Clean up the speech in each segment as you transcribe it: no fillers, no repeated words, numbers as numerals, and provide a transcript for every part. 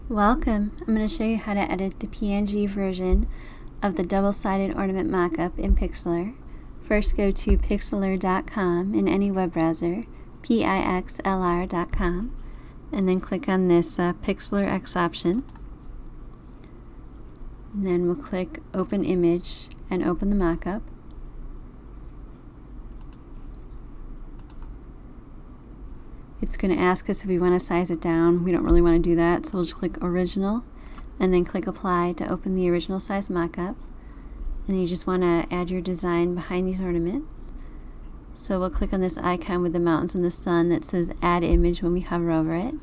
Welcome! I'm going to show you how to edit the PNG version of the double-sided ornament mockup in Pixlr. First, go to pixlr.com in any web browser, pixlr.com, and then click on this Pixlr X option. And then we'll click Open Image and open the mockup. It's going to ask us if we want to size it down. We don't really want to do that, so we'll just click Original and then click Apply to open the original size mockup. And you just want to add your design behind these ornaments. So we'll click on this icon with the mountains and the sun that says Add Image when we hover over it.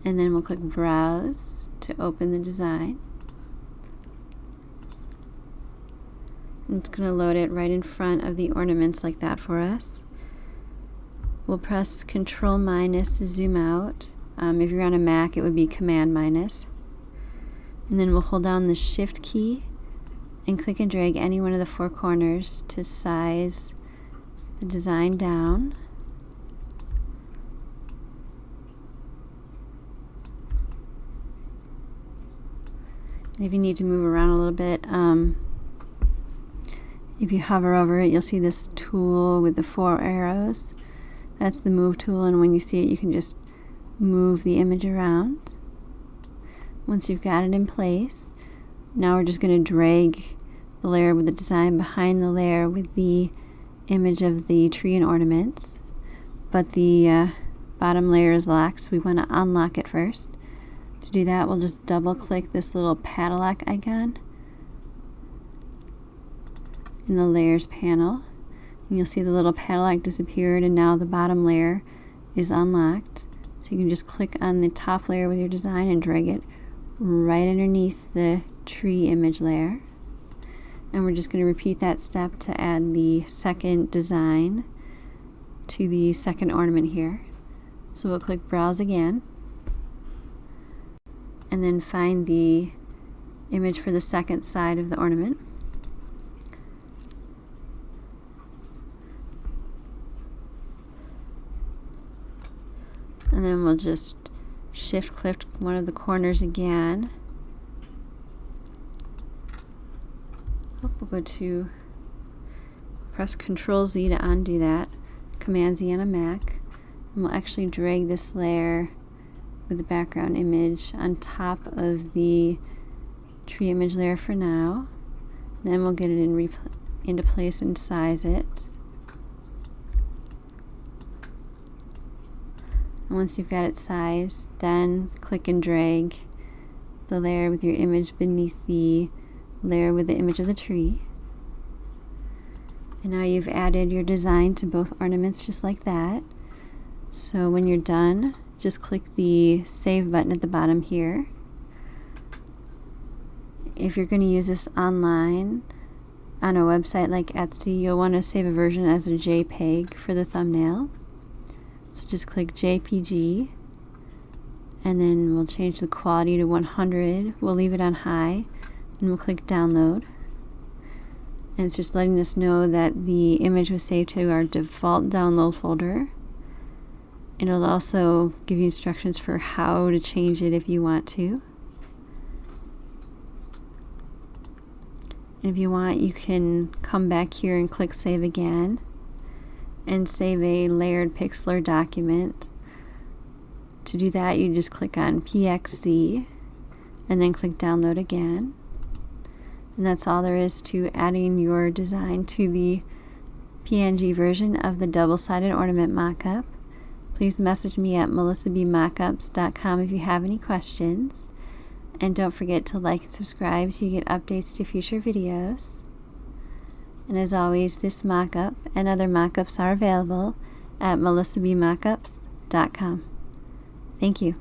And then we'll click Browse to open the design. And it's going to load it right in front of the ornaments like that for us. We'll press Control minus to zoom out. If you're on a Mac, it would be Command minus. And then we'll hold down the Shift key and click and drag any one of the four corners to size the design down. And if you need to move around a little bit, if you hover over it, you'll see this tool with the four arrows. That's the move tool, and when you see it, you can just move the image around. Once you've got it in place, now we're just going to drag the layer with the design behind the layer with the image of the tree and ornaments. But the bottom layer is locked, so we want to unlock it first. To do that, we'll just double click this little padlock icon in the Layers panel. And you'll see the little padlock disappeared, and now the bottom layer is unlocked. So you can just click on the top layer with your design and drag it right underneath the tree image layer. And we're just going to repeat that step to add the second design to the second ornament here. So we'll click Browse again, and then find the image for the second side of the ornament. And then we'll just shift click one of the corners again. We'll go to press Control Z to undo that, Command Z on a Mac, and we'll actually drag this layer with the background image on top of the tree image layer for now. Then we'll get it into place and size it. And once you've got it sized, then click and drag the layer with your image beneath the layer with the image of the tree. And now you've added your design to both ornaments just like that. So when you're done, just click the Save button at the bottom here. If you're going to use this online on a website like Etsy, you'll want to save a version as a JPEG for the thumbnail. So just click JPG, and then we'll change the quality to 100. We'll leave it on high, and we'll click Download. And it's just letting us know that the image was saved to our default download folder. It'll also give you instructions for how to change it if you want to. And if you want, you can come back here and click Save again and save a layered Pixlr document. To do that, you just click on PXZ and then click Download again. And that's all there is to adding your design to the PNG version of the double-sided ornament mockup. Please message me at melissabmockups.com if you have any questions. And don't forget to like and subscribe so you get updates to future videos. And as always, this mockup and other mockups are available at melissabmockups.com. Thank you.